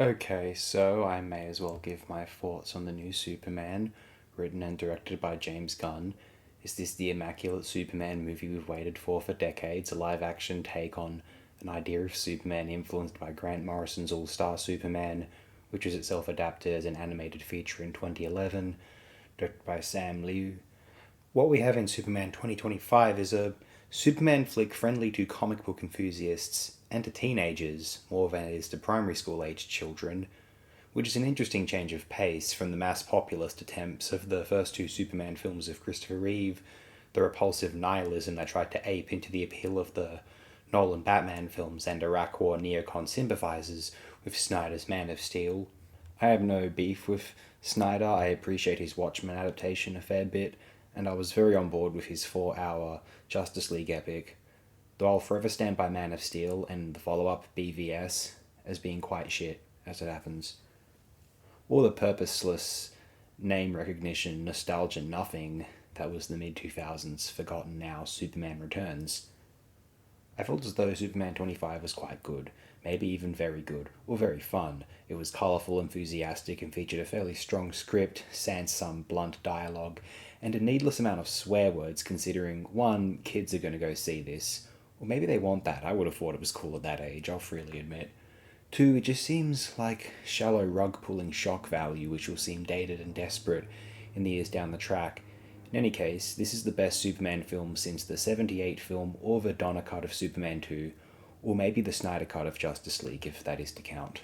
Okay, so I may as well give my thoughts on the new Superman, written and directed by James Gunn. Is this the immaculate Superman movie we've waited for decades, a live action take on an idea of Superman influenced by Grant Morrison's All Star Superman, which was itself adapted as an animated feature in 2011, directed by Sam Liu? What we have in Superman 2025 is a Superman flick friendly to comic book enthusiasts and to teenagers more than it is to primary school aged children, which is an interesting change of pace from the mass populist attempts of the first two Superman films of Christopher Reeve, the repulsive nihilism that tried to ape into the appeal of the Nolan Batman films and Iraq War neocon sympathizers with Snyder's Man of Steel. I have no beef with Snyder. I appreciate his Watchmen adaptation a fair bit, and I was very on board with his 4 hour Justice League epic, though I'll forever stand by Man of Steel and the follow up BVS as being quite shit, as it happens. All the purposeless name recognition, nostalgia, nothing that was the mid 2000s forgotten now Superman Returns. I felt as though Superman 25 was quite good, maybe even very good, or very fun. It was colourful, enthusiastic, and featured a fairly strong script, sans some blunt dialogue, and a needless amount of swear words considering, one, kids are going to go see this, or maybe they want that. I would have thought it was cool at that age, I'll freely admit. Two, it just seems like shallow rug pulling shock value, which will seem dated and desperate in the years down the track. In any case, this is the best Superman film since the 78 film or the Donner cut of Superman 2, or maybe the Snyder cut of Justice League, if that is to count.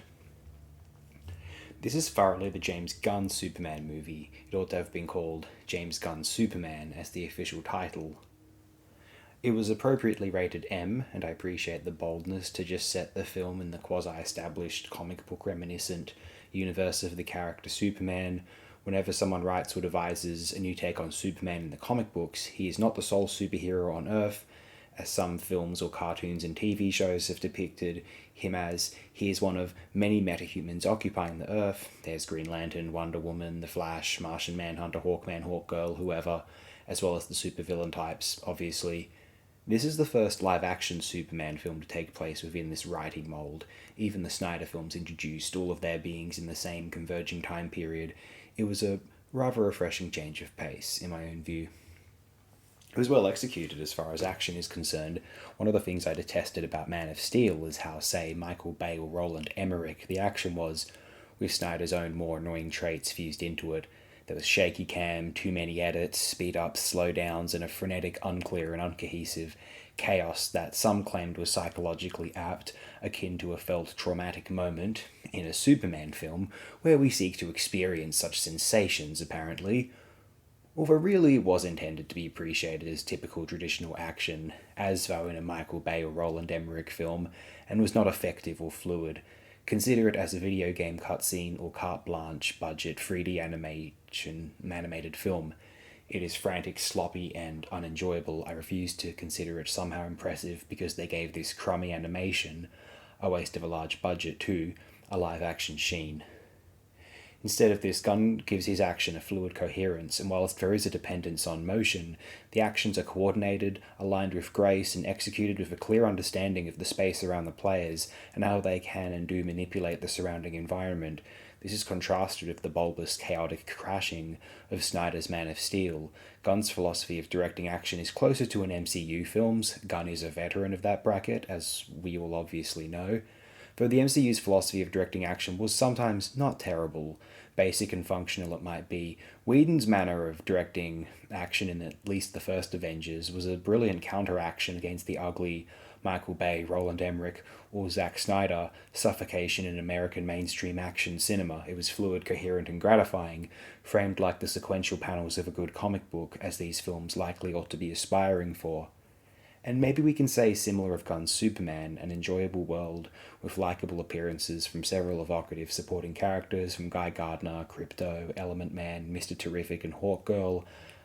This is thoroughly the James Gunn Superman movie. It ought to have been called James Gunn's Superman as the official title. It was appropriately rated M, and I appreciate the boldness to just set the film in the quasi established comic book reminiscent universe of the character Superman. Whenever someone writes or devises a new take on Superman in the comic books, he is not the sole superhero on Earth, as some films or cartoons and TV shows have depicted him as. He is one of many metahumans occupying the Earth. There's Green Lantern, Wonder Woman, The Flash, Martian Manhunter, Hawkman, Hawkgirl, whoever, as well as the supervillain types, obviously. This is the first live action Superman film to take place within this writing mould. Even the Snyder films introduced all of their beings in the same converging time period. It was a rather refreshing change of pace, in my own view. It was well executed as far as action is concerned. One of the things I detested about Man of Steel is how, say, Michael Bay or Roland Emmerich the action was, with Snyder's own more annoying traits fused into it. There was shaky cam, too many edits, speed ups, slow downs, and a frenetic, unclear, and uncohesive chaos that some claimed was psychologically apt, akin to a felt traumatic moment in a Superman film where we seek to experience such sensations, apparently. Although really it was intended to be appreciated as typical traditional action, as though in a Michael Bay or Roland Emmerich film, and was not effective or fluid. Consider it as a video game cutscene or carte blanche budget 3D animated film. It is frantic, sloppy, and unenjoyable. I refuse to consider it somehow impressive because they gave this crummy animation, a waste of a large budget too, a live action sheen. Instead of this, Gunn gives his action a fluid coherence, and whilst there is a dependence on motion, the actions are coordinated, aligned with grace, and executed with a clear understanding of the space around the players and how they can and do manipulate the surrounding environment. This is contrasted with the bulbous, chaotic crashing of Snyder's Man of Steel. Gunn's philosophy of directing action is closer to an MCU film's. Gunn is a veteran of that bracket, as we all obviously know. Though the MCU's philosophy of directing action was sometimes not terrible, basic and functional it might be, Whedon's manner of directing action in at least the first Avengers was a brilliant counteraction against the ugly Michael Bay, Roland Emmerich, or Zack Snyder suffocation in American mainstream action cinema. It was fluid, coherent, and gratifying, framed like the sequential panels of a good comic book, as these films likely ought to be aspiring for. And maybe we can say similar of Gunn's Superman, an enjoyable world with likable appearances from several evocative supporting characters from Guy Gardner, Crypto, Element Man, Mr. Terrific, and Hawkgirl.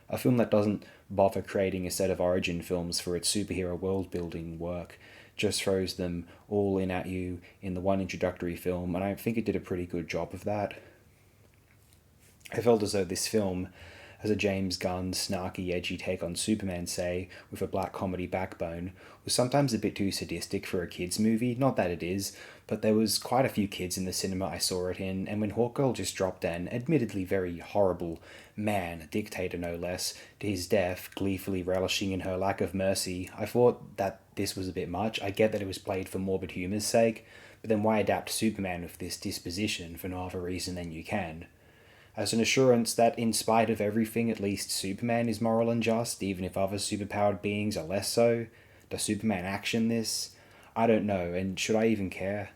A film that doesn't bother creating a set of origin films for its superhero world building work, just throws them all in at you in the one introductory film, and I think it did a pretty good job of that. I felt as though this film as a James Gunn snarky, edgy take on Superman, say, with a black comedy backbone, was sometimes a bit too sadistic for a kids' movie. Not that it is, but there was quite a few kids in the cinema I saw it in, and when Hawkgirl just dropped an admittedly very horrible man, dictator no less, to his death, gleefully relishing in her lack of mercy, I thought that this was a bit much. I get that it was played for morbid humour's sake, but then why adapt Superman with this disposition for no other reason than you can? As an assurance that, in spite of everything, at least Superman is moral and just, even if other superpowered beings are less so? Does Superman action this? I don't know, and should I even care?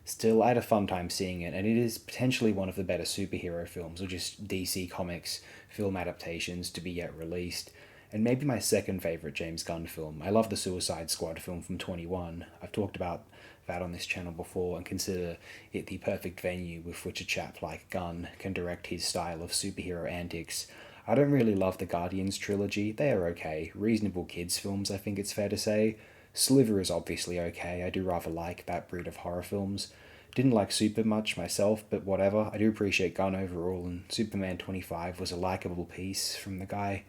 Still, I had a fun time seeing it, and it is potentially one of the better superhero films, or just DC Comics film adaptations to be yet released, and maybe my second favourite James Gunn film. I love the Suicide Squad film from 21. I've talked about that on this channel before and consider it the perfect venue with which a chap like Gunn can direct his style of superhero antics. I don't really love the Guardians trilogy. They are okay. Reasonable kids' films, I think it's fair to say. Sliver is obviously okay. I do rather like that breed of horror films. Didn't like Super much myself, but whatever. I do appreciate Gunn overall, and Superman 25 was a likable piece from the guy.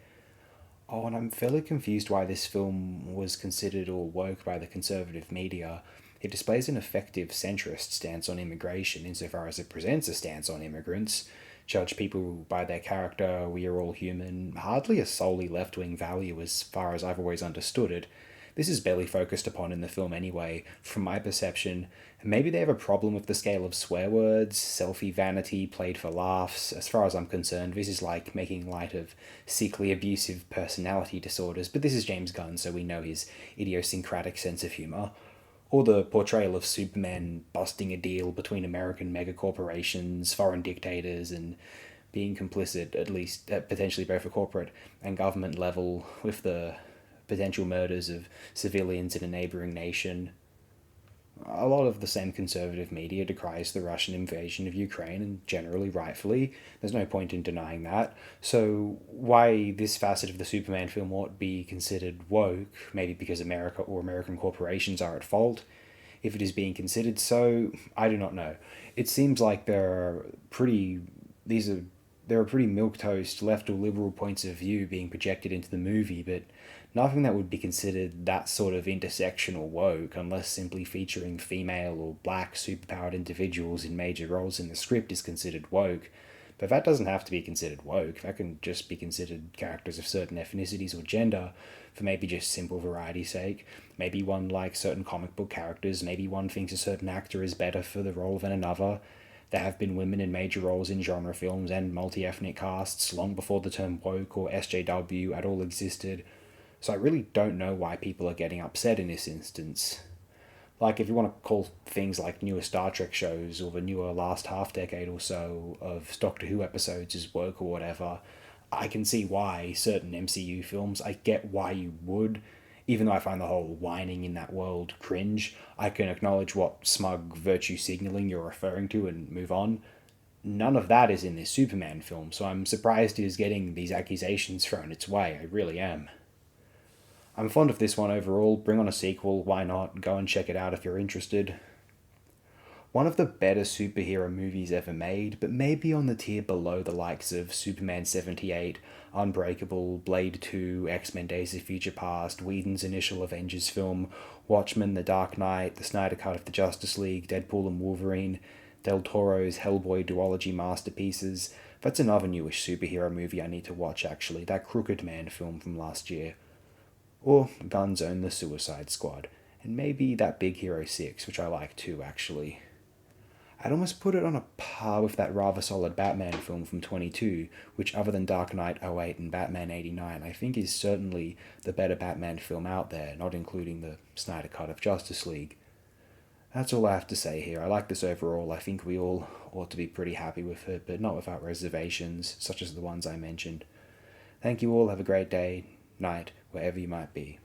Oh, and I'm fairly confused why this film was considered all woke by the conservative media. It displays an effective centrist stance on immigration insofar as it presents a stance on immigrants. Judge people by their character, we are all human, hardly a solely left wing value as far as I've always understood it. This is barely focused upon in the film anyway, from my perception. Maybe they have a problem with the scale of swear words, selfie vanity played for laughs. As far as I'm concerned, this is like making light of sickly abusive personality disorders, but this is James Gunn, so we know his idiosyncratic sense of humour. Or the portrayal of Superman busting a deal between American megacorporations, foreign dictators, and being complicit, at least at potentially both a corporate and government level, with the potential murders of civilians in a neighbouring nation. A lot of the same conservative media decries the Russian invasion of Ukraine, and generally rightfully. There's no point in denying that. So, why this facet of the Superman film ought be considered woke, maybe because America or American corporations are at fault, if it is being considered so, I do not know. It seems like these are there are pretty milquetoast left or liberal points of view being projected into the movie, but nothing that would be considered that sort of intersectional woke, unless simply featuring female or black superpowered individuals in major roles in the script is considered woke. But that doesn't have to be considered woke. That can just be considered characters of certain ethnicities or gender, for maybe just simple variety's sake. Maybe one likes certain comic book characters, maybe one thinks a certain actor is better for the role than another. There have been women in major roles in genre films and multi-ethnic casts long before the term woke or SJW at all existed, so I really don't know why people are getting upset in this instance. Like, if you want to call things like newer Star Trek shows or the newer last half decade or so of Doctor Who episodes as woke or whatever, I can see why certain MCU films, I get why you would. Even though I find the whole whining in that world cringe, I can acknowledge what smug virtue signalling you're referring to and move on. None of that is in this Superman film, so I'm surprised it is getting these accusations thrown its way. I really am. I'm fond of this one overall. Bring on a sequel, why not? Go and check it out if you're interested. One of the better superhero movies ever made, but maybe on the tier below the likes of Superman 78, Unbreakable, Blade 2, X-Men Days of Future Past, Whedon's initial Avengers film, Watchmen, The Dark Knight, the Snyder Cut of the Justice League, Deadpool and Wolverine, Del Toro's Hellboy duology masterpieces. That's another newish superhero movie I need to watch actually, that Crooked Man film from last year. Or Gunn's own The Suicide Squad, and maybe that Big Hero 6, which I like too actually. I'd almost put it on a par with that rather solid Batman film from 22, which other than Dark Knight '08 and Batman '89, I think is certainly the better Batman film out there, not including the Snyder Cut of Justice League. That's all I have to say here. I like this overall. I think we all ought to be pretty happy with it, but not without reservations, such as the ones I mentioned. Thank you all. Have a great day, night, wherever you might be.